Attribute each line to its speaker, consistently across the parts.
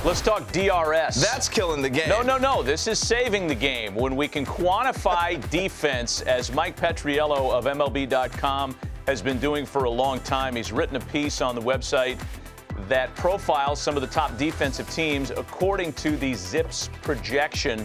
Speaker 1: Let's talk DRS.
Speaker 2: That's killing the game.
Speaker 1: No. This is saving the game. When we can quantify defense, as Mike Petriello of MLB.com has been doing for a long time. He's written a piece on the website that profiles some of the top defensive teams according to the ZiPS projection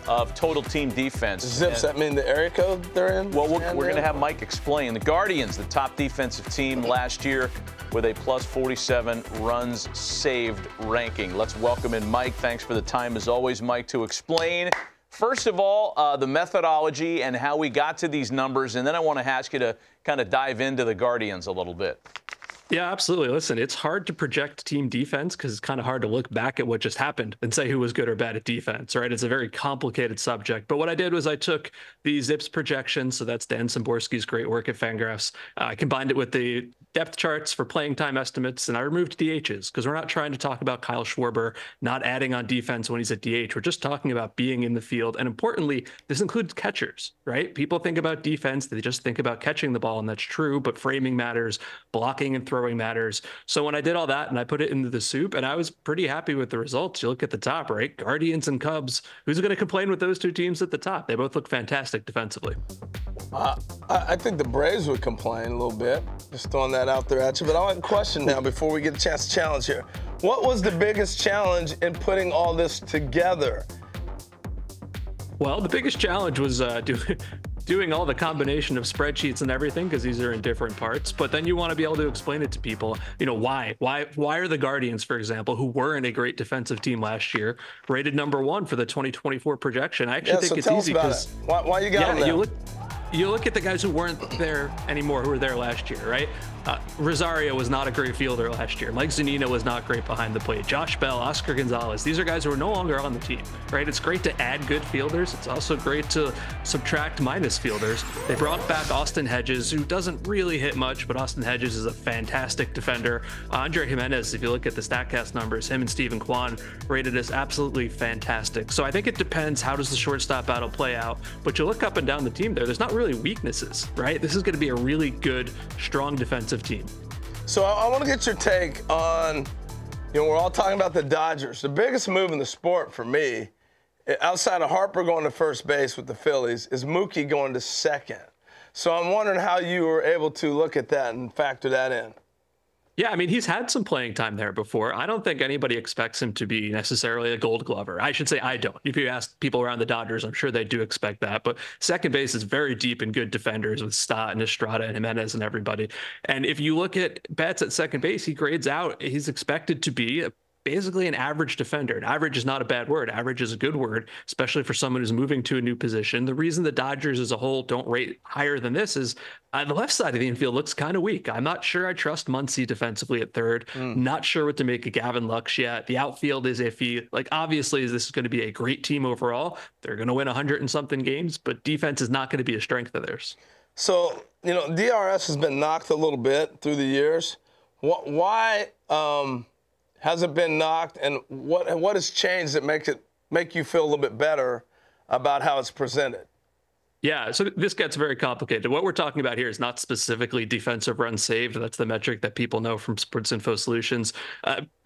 Speaker 1: of total team defense.
Speaker 2: ZiPS, that mean the area code they're in?
Speaker 1: Well, we're going to have Mike explain. The Guardians, the top defensive team last year with a plus 47 runs saved ranking. Let's welcome in Mike. Thanks for the time, as always, Mike, to explain, first of all, the methodology and how we got to these numbers. And then I want to ask you to kind of dive into the Guardians a little bit.
Speaker 3: Yeah, absolutely. Listen, it's hard to project team defense because it's kind of hard to look back at what just happened and say who was good or bad at defense, right? It's a very complicated subject. But what I did was I took the ZiPS projections, so that's Dan Szymborski's great work at Fangraphs. I combined it with the depth charts for playing time estimates, and I removed DHs because we're not trying to talk about Kyle Schwarber not adding on defense when he's at DH. We're just talking about being in the field. And importantly, this includes catchers, right? People think about defense, they just think about catching the ball, and that's true, but framing matters, blocking and throwing matters. So when I did all that and I put it into the soup, and I was pretty happy with the results. You look at the top, right? Guardians and Cubs. Who's going to complain with those two teams at the top? They both look fantastic defensively.
Speaker 2: I think the Braves would complain a little bit. Just throwing that out there at you. But I want a question now before we get a chance to challenge here. What was the biggest challenge in putting all this together?
Speaker 3: Well, the biggest challenge was doing all the combination of spreadsheets and everything, because these are in different parts. But then you want to be able to explain it to people. You know, why are the Guardians, for example, who weren't a great defensive team last year, rated #1 for the 2024 projection? I actually think it's easy because
Speaker 2: why you got them there?
Speaker 3: You look at the guys who weren't there anymore, who were there last year, right? Rosario was not a great fielder last year. Mike Zunino was not great behind the plate. Josh Bell, Oscar Gonzalez, these are guys who are no longer on the team, right? It's great to add good fielders. It's also great to subtract minus fielders. They brought back Austin Hedges, who doesn't really hit much, but Austin Hedges is a fantastic defender. Andre Jimenez, if you look at the StatCast numbers, him and Steven Kwan rated as absolutely fantastic. So I think it depends, how does the shortstop battle play out? But you look up and down the team there's not really weaknesses, right? This is going to be a really good, strong defensive team.
Speaker 2: So I want to get your take on, we're all talking about the Dodgers. The biggest move in the sport for me, outside of Harper going to first base with the Phillies, is Mookie going to second. So I'm wondering how you were able to look at that and factor that in.
Speaker 3: Yeah, I mean, he's had some playing time there before. I don't think anybody expects him to be necessarily a Gold Glover. I should say I don't. If you ask people around the Dodgers, I'm sure they do expect that. But second base is very deep in good defenders with Stott and Estrada and Jimenez and everybody. And if you look at bats at second base, he grades out. He's expected to be basically an average defender. And average is not a bad word. Average is a good word, especially for someone who's moving to a new position. The reason the Dodgers as a whole don't rate higher than this is the left side of the infield looks kind of weak. I'm not sure I trust Muncy defensively at third. Not sure what to make of Gavin Lux yet. The outfield is iffy. Like, obviously, this is going to be a great team overall. They're going to win 100 and something games, but defense is not going to be a strength of theirs. So,
Speaker 2: DRS has been knocked a little bit through the years. Why has it been knocked, and what has changed that make you feel a little bit better about how it's presented?
Speaker 3: Yeah, so this gets very complicated. What we're talking about here is not specifically defensive runs saved. That's the metric that people know from Sports Info Solutions.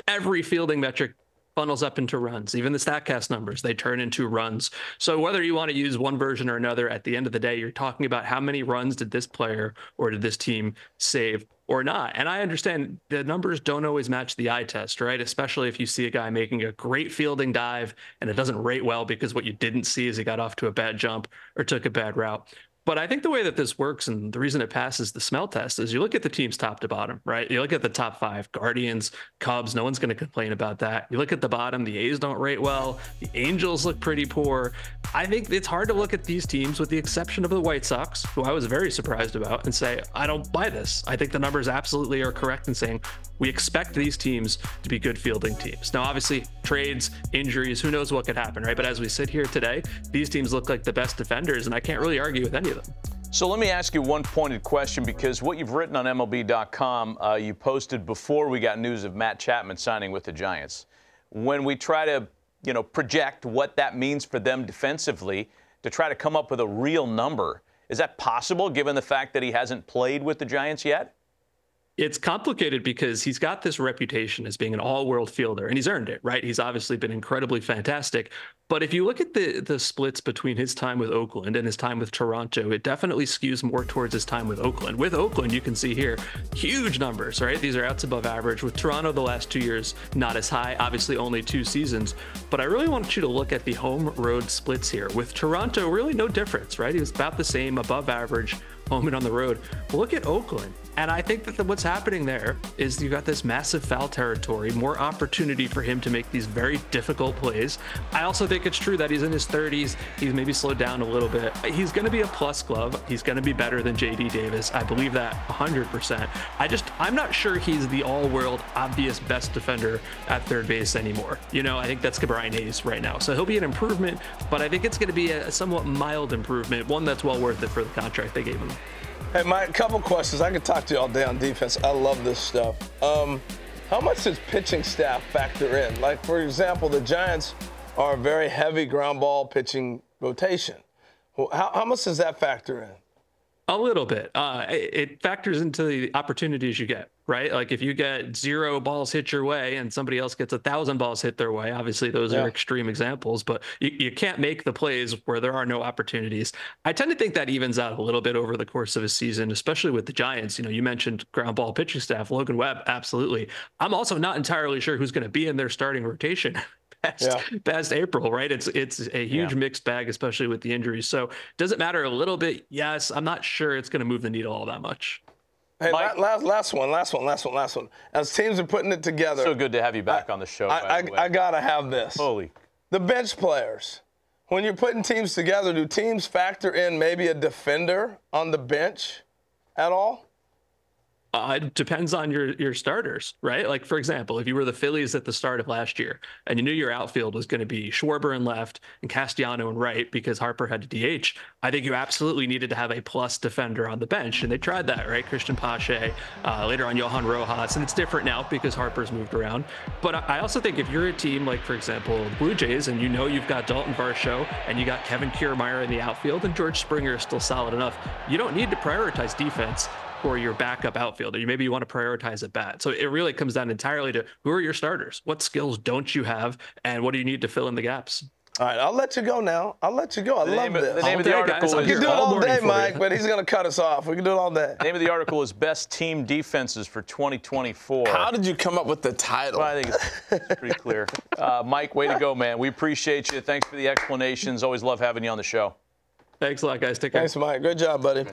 Speaker 3: Every fielding metric funnels up into runs. Even the StatCast numbers, they turn into runs. So whether you want to use one version or another, at the end of the day, you're talking about how many runs did this player or did this team save or not. And I understand the numbers don't always match the eye test, right? Especially if you see a guy making a great fielding dive and it doesn't rate well because what you didn't see is he got off to a bad jump or took a bad route. But I think the way that this works, and the reason it passes the smell test, is you look at the teams top to bottom, right? You look at the top five, Guardians, Cubs, no one's going to complain about that. You look at the bottom, the A's don't rate well. The Angels look pretty poor. I think it's hard to look at these teams, with the exception of the White Sox, who I was very surprised about, and say, I don't buy this. I think the numbers absolutely are correct in saying we expect these teams to be good fielding teams. Now, obviously, trades, injuries, who knows what could happen, right? But as we sit here today, these teams look like the best defenders, and I can't really argue with any of them.
Speaker 1: So let me ask you one pointed question, because what you've written on MLB.com, you posted before we got news of Matt Chapman signing with the Giants. When we try to, project what that means for them defensively, to try to come up with a real number, is that possible given the fact that he hasn't played with the Giants yet?
Speaker 3: It's complicated because he's got this reputation as being an all-world fielder, and he's earned it, right? He's obviously been incredibly fantastic. But if you look at the splits between his time with Oakland and his time with Toronto, it definitely skews more towards his time with Oakland. With Oakland, you can see here, huge numbers, right? These are outs above average. With Toronto, the last 2 years, not as high, obviously only 2 seasons. But I really want you to look at the home road splits here. With Toronto, really no difference, right? He was about the same, above average, home and on the road. Look at Oakland. And I think that what's happening there is you got this massive foul territory, more opportunity for him to make these very difficult plays. I also think it's true that he's in his 30s. He's maybe slowed down a little bit. He's going to be a plus glove. He's going to be better than JD Davis. I believe that 100%. I'm not sure he's the all-world obvious best defender at third base anymore. You know, I think that's Brian Hayes right now. So he'll be an improvement, but I think it's going to be a somewhat mild improvement, one that's well worth it for the contract they gave him.
Speaker 2: Hey, Mike, a couple questions. I could talk to you all day on defense. I love this stuff. How much does pitching staff factor in? Like, for example, the Giants are a very heavy ground ball pitching rotation. Well, how much does that factor in?
Speaker 3: A little bit. It factors into the opportunities you get, right? Like if you get 0 balls hit your way and somebody else gets 1,000 balls hit their way, obviously those are extreme examples, but you can't make the plays where there are no opportunities. I tend to think that evens out a little bit over the course of a season, especially with the Giants. You know, you mentioned ground ball pitching staff, Logan Webb, absolutely. I'm also not entirely sure who's going to be in their starting rotation past April, right? It's a huge mixed bag, especially with the injuries. So does it matter a little bit? Yes. I'm not sure it's going to move the needle all that much.
Speaker 2: Hey, last one. As teams are putting it together.
Speaker 1: So good to have you back on the show.
Speaker 2: I got to have this.
Speaker 1: Holy.
Speaker 2: The bench players. When you're putting teams together, do teams factor in maybe a defender on the bench at all?
Speaker 3: It depends on your starters, right? Like, for example, if you were the Phillies at the start of last year and you knew your outfield was going to be Schwarber in left and Castellano in right because Harper had to DH, I think you absolutely needed to have a plus defender on the bench. And they tried that, right? Christian Pache, later on Johan Rojas. And it's different now because Harper's moved around. But I also think if you're a team like, for example, the Blue Jays, and you know you've got Dalton Varsho and you got Kevin Kiermaier in the outfield and George Springer is still solid enough, you don't need to prioritize defense for your backup outfielder. Maybe you want to prioritize at bat. So it really comes down entirely to who are your starters? What skills don't you have? And what do you need to fill in the gaps?
Speaker 2: All right, I'll let you go now. I love this.
Speaker 1: The name of the article is...
Speaker 2: We can do it all day, Mike, but he's going to cut us off. We can do it all day.
Speaker 1: The name of the article is Best Team Defenses for 2024.
Speaker 2: How did you come up with the title?
Speaker 1: Well, I think it's pretty clear. Mike, way to go, man. We appreciate you. Thanks for the explanations. Always love having you on the show.
Speaker 3: Thanks a lot, guys. Take care.
Speaker 2: Thanks, Mike. Good job, buddy.